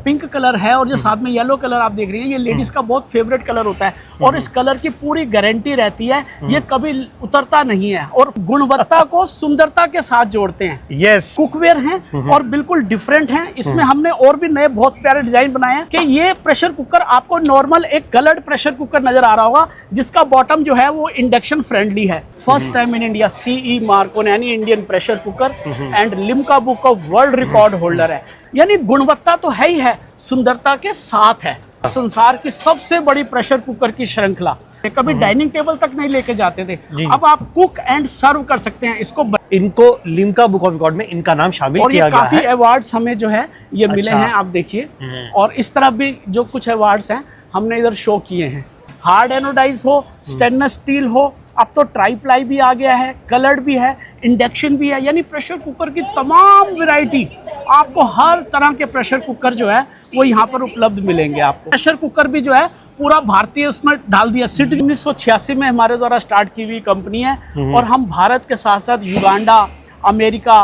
Pink colour है और जो साथ में येलो कलर आप देख रही हैं, ये लेडीज का बहुत फेवरेट कलर होता है और इस कलर की पूरी गारंटी रहती है, ये कभी उतरता नहीं है और गुणवत्ता को सुंदरता के साथ जोड़ते हैं। यस, कुकवेयर हैं और बिल्कुल डिफरेंट हैं। इसमें हमने और भी नए बहुत प्यारे डिजाइन बनाए हैं कि ये प्रेशर कुकर आपको नॉर्मल एक कलर्ड प्रेशर कुकर नजर आ रहा होगा जिसका बॉटम जो है वो इंडक्शन फ्रेंडली है। First time in India CE mark on any Indian pressure cooker and Limca book of world record holder है। यानी गुणवत्ता तो है ही है, सुंदरता के साथ है। संसार की सबसे बड़ी प्रेशर कुकर की श्रृंखला, कभी डाइनिंग टेबल तक नहीं लेके जाते थे, अब आप कुक एंड सर्व कर सकते हैं इसको। इनको लिम्का बुक ऑफ रिकॉर्ड में इनका नाम शामिल और किया गया है। काफी अवार्ड्स हमें जो है ये मिले हैं, आप देखिए। और इस तरह भी जो कुछ अवार्ड्स हैं हमने इधर शो किए हैं। हार्ड एनोडाइज हो, स्टेनलेस स्टील हो, अब तो ट्राई प्लाई भी आ गया है, कलर्ड भी है, इंडक्शन भी है। यानी प्रेशर कुकर की तमाम वैरायटी आपको, हर तरह के प्रेशर कुकर जो है वो यहाँ पर उपलब्ध मिलेंगे आपको। प्रेशर कुकर भी जो है पूरा भारतीय उसमें डाल दिया। सिट 1986 में हमारे द्वारा स्टार्ट की हुई कंपनी है और हम भारत के साथ साथ युगांडा, अमेरिका,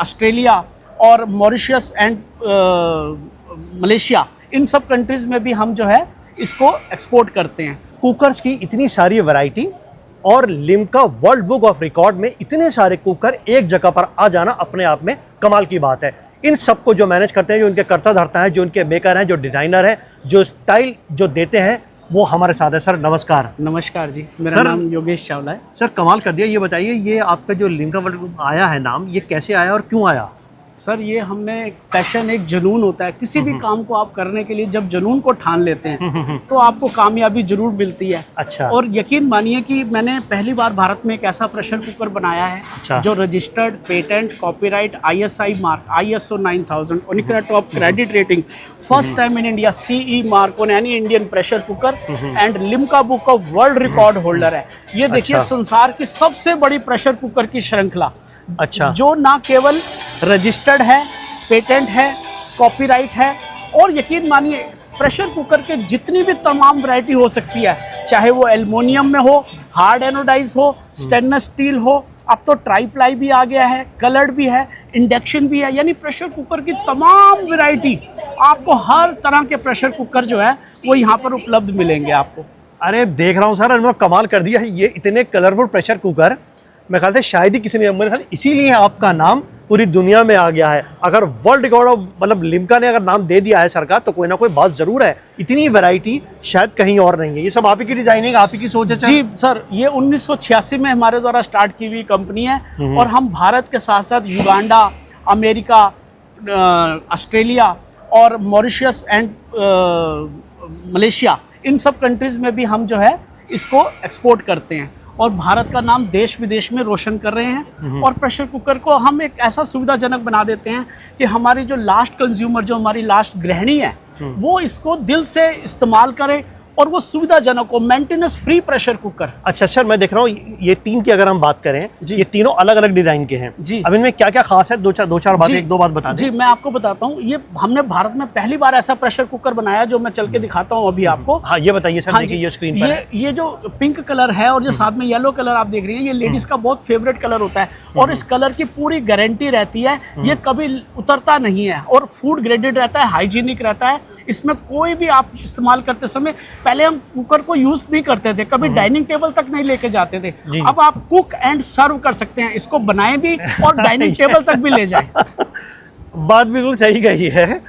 ऑस्ट्रेलिया और मॉरिशस एंड मलेशिया, इन सब कंट्रीज में भी हम जो है इसको एक्सपोर्ट करते हैं। कुकर्स की इतनी सारी वैरायटी और Limca world book of record में इतने सारे कुकर एक जगह पर आ जाना अपने आप में कमाल की बात है। इन सबको जो मैनेज करते हैं, जो उनके कर्ता धर्ता हैं, जो उनके मेकर हैं, जो डिज़ाइनर हैं, जो स्टाइल जो देते हैं, वो हमारे साथ है। सर नमस्कार। नमस्कार जी, मेरा नाम योगेश चावला है। सर कमाल कर दिया। ये बताइए, ये आपका जो लिम्का वर्ल्ड आया है नाम, ये कैसे आया और क्यों आया? सर ये हमने पैशन, एक जुनून होता है किसी भी काम को आप करने के लिए, जब जुनून को ठान लेते हैं तो आपको कामयाबी जरूर मिलती है। अच्छा। और यकीन मानिए कि मैंने पहली बार भारत में एक ऐसा प्रेशर कुकर बनाया है अच्छा। जो registered, patent, copyright, ISI mark, ISO 9000 और top credit rating, first time in India CE mark on any Indian pressure cooker and Limca book of world record holder है। ये देखिए, संसार की सबसे बड़ी प्रेशर कुकर की श्रृंखला। अच्छा। जो ना केवल रजिस्टर्ड है, पेटेंट है, कॉपीराइट है, और यकीन मानिए प्रेशर कुकर के जितनी भी तमाम वैरायटी हो सकती है, चाहे वो एल्युमिनियम में हो, हार्ड एनोडाइज हो, स्टेनलेस स्टील हो, अब तो ट्राई प्लाई भी आ गया है, कलर्ड भी है, इंडक्शन भी है। यानी प्रेशर कुकर की तमाम वैरायटी आपको, हर तरह के प्रेशर कुकर जो है वो यहाँ पर उपलब्ध मिलेंगे आपको। अरे देख रहा हूँ सर, उन्होंने कमाल कर दिया है। ये इतने कलरफुल प्रेशर कुकर मैं ख्याल से शायद ही किसी ने, मेरे ख्याल इसीलिए आपका नाम पूरी दुनिया में आ गया है। अगर वर्ल्ड रिकॉर्ड ऑफ, मतलब लिम्का ने अगर नाम दे दिया है सरकार, तो कोई ना कोई बात जरूर है। इतनी वैरायटी शायद कहीं और नहीं है। ये सब आप ही की डिजाइनिंग, आप ही की सोच है? जी सर, ये 1986 में हमारे द्वारा स्टार्ट की हुई कंपनी है और हम भारत के साथ साथ युगांडा, अमेरिका, ऑस्ट्रेलिया और मॉरिशस एंड मलेशिया, इन सब कंट्रीज में भी हम जो है इसको एक्सपोर्ट करते हैं और भारत का नाम देश विदेश में रोशन कर रहे हैं। और प्रेशर कुकर को हम एक ऐसा सुविधाजनक बना देते हैं कि हमारी जो लास्ट कंज्यूमर, जो हमारी लास्ट गृहिणी है, वो इसको दिल से इस्तेमाल करे और वो सुविधाजनक हो, मेंटेनेंस फ्री प्रेशर कुकर। अच्छा सर, मैं देख रहा हूँ ये तीन की अगर हम बात करें, ये तीनों अलग अलग डिजाइन के हैं जी। अब इनमें क्या क्या खास है? दो चार बातें, एक दो बात बता दें। जी, मैं आपको बताता हूँ। ये हमने भारत में पहली बार ऐसा प्रेशर कुकर बनाया जो मैं चल के दिखाता हूँ अभी आपको। हाँ, ये बताइए सर। हाँ देखिए ये स्क्रीन पर ये जो पिंक कलर है और जो साथ में येलो कलर आप देख रही हैं, ये लेडीज का बहुत फेवरेट कलर होता है और इस कलर की पूरी गारंटी रहती है, ये कभी उतरता नहीं है और फूड ग्रेडेड रहता है, हाइजीनिक रहता है। इसमें कोई भी आप इस्तेमाल करते समय, पहले हम कुकर को यूज नहीं करते थे, कभी डाइनिंग टेबल तक नहीं लेके जाते थे, अब आप कुक एंड सर्व कर सकते हैं, इसको बनाएं भी और डाइनिंग टेबल तक भी ले जाएं। बात बिल्कुल सही कही है।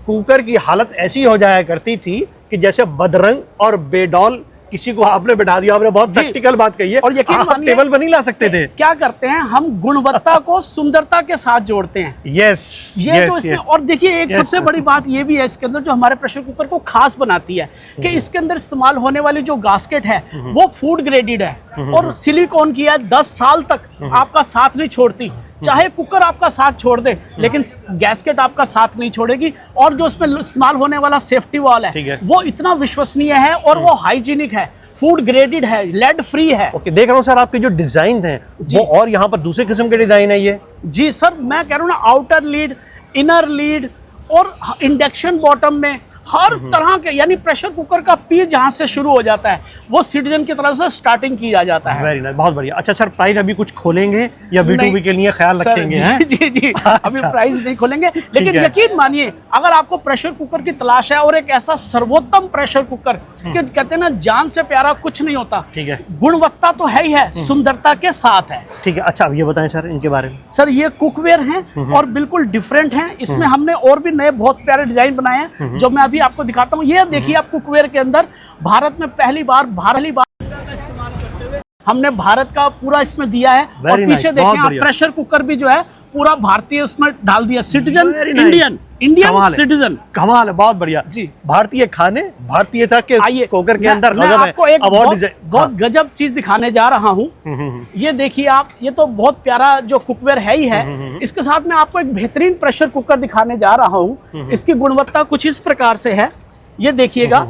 कुकर की हालत ऐसी हो जाया करती थी कि जैसे बदरंग और बेडौल किसी को आपने बैठा दिया। आपने बहुत प्रैक्टिकल बात कही है। और यकीन मानिए, टेबल पर नहीं ला सकते थे। क्या करते हैं हम, गुणवत्ता को सुंदरता के साथ जोड़ते हैं। ये जो इसमें, और देखिए एक सबसे बड़ी बात ये भी है इसके अंदर, जो हमारे प्रेशर कुकर को खास बनाती है कि इसके अंदर इस्तेमाल होने वाली जो गास्केट है वो फूड ग्रेडेड है और सिलिकॉन की है, 10 साल तक आपका साथ नहीं छोड़ती। चाहे कुकर आपका साथ छोड़ दे, लेकिन गैस्केट आपका साथ नहीं छोड़ेगी। और जो इसमें इस्तेमाल होने वाला सेफ्टी वॉल है वो इतना विश्वसनीय है और वो हाइजीनिक है, फूड ग्रेडेड है, लेड फ्री है। ओके, देख रहा हूँ सर आपके जो डिजाइन हैं वो, और यहाँ पर दूसरे किस्म के डिजाइन है ये। जी सर, मैं कह रहा हूँ ना, आउटर लीड, इनर लीड और इंडक्शन बॉटम में, हर तरह के, यानी प्रेशर कुकर का पी जहां से शुरू हो जाता है वो सिटीजन की तरफ से स्टार्टिंग किया जाता है। वेरी नाइस, बहुत बढ़िया। अच्छा सर, प्राइस अभी कुछ खोलेंगे या B2B के लिए ख्याल रखेंगे? जी अभी प्राइस नहीं खोलेंगे, लेकिन यकीन मानिए अगर आपको प्रेशर कुकर की तलाश है और एक ऐसा सर्वोत्तम प्रेशर कुकर कि कहते हैं ना जान से प्यारा कुछ नहीं होता, ठीक है, गुणवत्ता तो है ही है, सुंदरता के साथ है। ठीक है। अच्छा अब ये बताएं सर इनके बारे में। सर ये कुकवेयर हैं और बिल्कुल डिफरेंट हैं। इसमें हमने और भी नए बहुत प्यारे डिजाइन बनाए हैं जो मैं अभी आपको दिखाता हूँ। ये देखिए आप कुकवेयर के अंदर भारत में पहली बार का इस्तेमाल करते हुए हमने भारत का पूरा इसमें दिया है। और पीछे देखें आप प्रेशर कुकर भी जो है पूरा भारतीय उसमें डाल दिया, सिटीजन इंडियन सिटीजन। कमाल है, बहुत बढ़िया जी। भारतीय खाने, भारतीयता के कुकर के अंदर मैं आपको एक बहुत गजब चीज दिखाने जा रहा हूँ। ये देखिए आप, ये तो बहुत प्यारा जो कुकवेयर है ही है। इसके साथ मैं आपको एक बेहतरीन प्रेशर कुकर दिखाने जा रहा हूँ। इसकी गुणवत्ता कुछ इस प्रकार से है, ये देखिएगा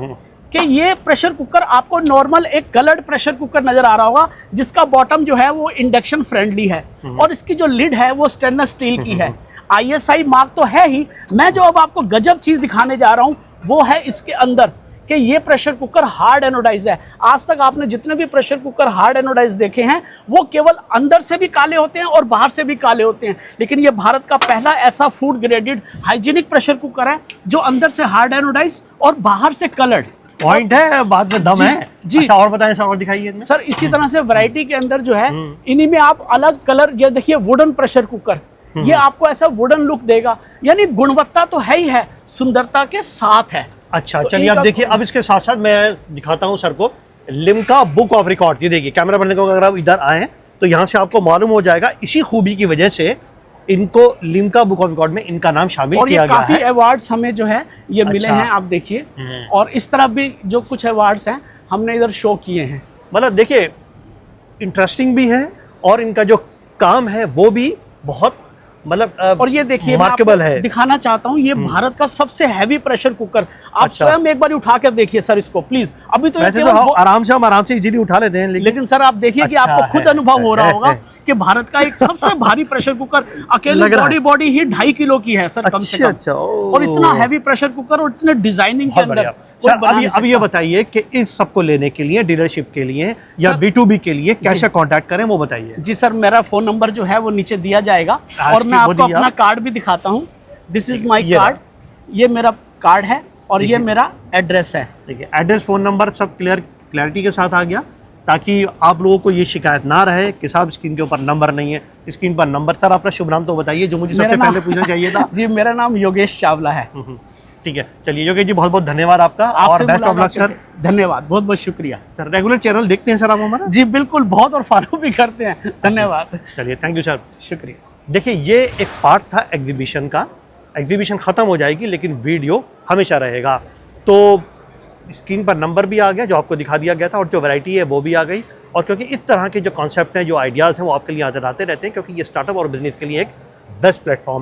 कि ये प्रेशर कुकर आपको नॉर्मल एक कलर्ड प्रेशर कुकर नजर आ रहा होगा जिसका बॉटम जो है वो इंडक्शन फ्रेंडली है और इसकी जो लिड है वो स्टेनलेस स्टील की है। ISI मार्क तो है ही। मैं जो अब आपको गजब चीज दिखाने जा रहा हूँ वो है इसके अंदर कि ये प्रेशर कुकर हार्ड एनोडाइज है। आज तक आपने जितने भी प्रेशर कुकर हार्ड एनोडाइज देखे हैं वो केवल अंदर से भी काले होते हैं और बाहर से भी काले होते हैं, लेकिन ये भारत का पहला ऐसा food graded hygienic pressure cooker है जो अंदर से हार्ड एनोडाइज और बाहर से कलर्ड। पॉइंट है, बाद में दम है जी। अच्छा और बताएं सर, और दिखाइए सर। इसी तरह से वैरायटी के अंदर जो है इन्हीं में आप अलग कलर, ये देखिए वुडन प्रेशर कुकर, ये आपको ऐसा वुडन लुक देगा, यानी गुणवत्ता तो है ही है, सुंदरता के साथ है। अच्छा चलिए अब देखिए, अब इसके साथ साथ मैं दिखाता हूँ सर को लिम्का बुक ऑफ रिकॉर्ड। ये देखिए कैमरा बनने को अगर आप इधर आए तो यहाँ से आपको मालूम हो जाएगा, इसी खूबी की वजह से इनको लिम्का बुक ऑफ रिकॉर्ड में इनका नाम शामिल किया गया है। काफी अवार्ड्स हमें जो है ये मिले हैं, आप देखिए। और इस तरह भी जो कुछ अवार्ड्स हैं हमने इधर शो किए हैं। मतलब देखिए इंटरेस्टिंग भी है और इनका जो काम है वो भी बहुत मतलब और ये देखिए मार्केबल है। दिखाना चाहता हूँ ये भारत का सबसे हैवी प्रेशर कुकर। आप स्वयं एक बार उठा कर देखिए सर इसको प्लीज। अभी तो वैसे तो आराम से इजीली उठा लेते हैं, लेकिन सर आप देखिए कि आपको खुद अनुभव हो रहा होगा कि भारत का एक सबसे भारी प्रेशर कुकर अकेले बॉडी ही 2.5 किलो की है सर, कम से कम। और इतना हैवी प्रेशर कुकर और इतने डिजाइनिंग के अंदर। अब ये बताइए कि इस सबको लेने के लिए, डीलरशिप के लिए या B2B के लिए कैसे कांटेक्ट करें वो बताइए। जी सर, मेरा फोन नंबर जो है वो नीचे दिया जाएगा और मैं आपको अपना कार्ड भी दिखाता हूँ। दिस इज माई कार्ड, ये मेरा कार्ड है और ये मेरा एड्रेस है। ठीक है, एड्रेस, फोन नंबर सब क्लैरिटी के साथ आ गया ताकि आप लोगों को ये शिकायत ना रहे कि साहब स्क्रीन के ऊपर नंबर नहीं है। स्क्रीन पर नंबर। सर अपना शुभ नाम तो बताइए जो मुझे सबसे पहले पूछना चाहिए था। जी मेरा नाम योगेश चावला है। ठीक है, चलिए योगेश जी बहुत बहुत धन्यवाद आपका और बेस्ट ऑफ लक सर। धन्यवाद, बहुत बहुत शुक्रिया सर। रेगुलर चैनल देखते हैं सर आप हमारा? जी बिल्कुल, बहुत और फॉलो भी करते हैं। धन्यवाद। चलिए थैंक यू सर, शुक्रिया। देखिए ये एक पार्ट था एग्जीबिशन का। एग्जीबिशन ख़त्म हो जाएगी लेकिन वीडियो हमेशा रहेगा। तो स्क्रीन पर नंबर भी आ गया जो आपको दिखा दिया गया था और जो वैरायटी है वो भी आ गई। और क्योंकि इस तरह के जो कॉन्सेप्ट हैं, जो आइडियाज़ हैं वो आपके लिए आते रहते हैं, क्योंकि ये स्टार्टअप और बिजनेस के लिए एक बेस्ट प्लेटफॉर्म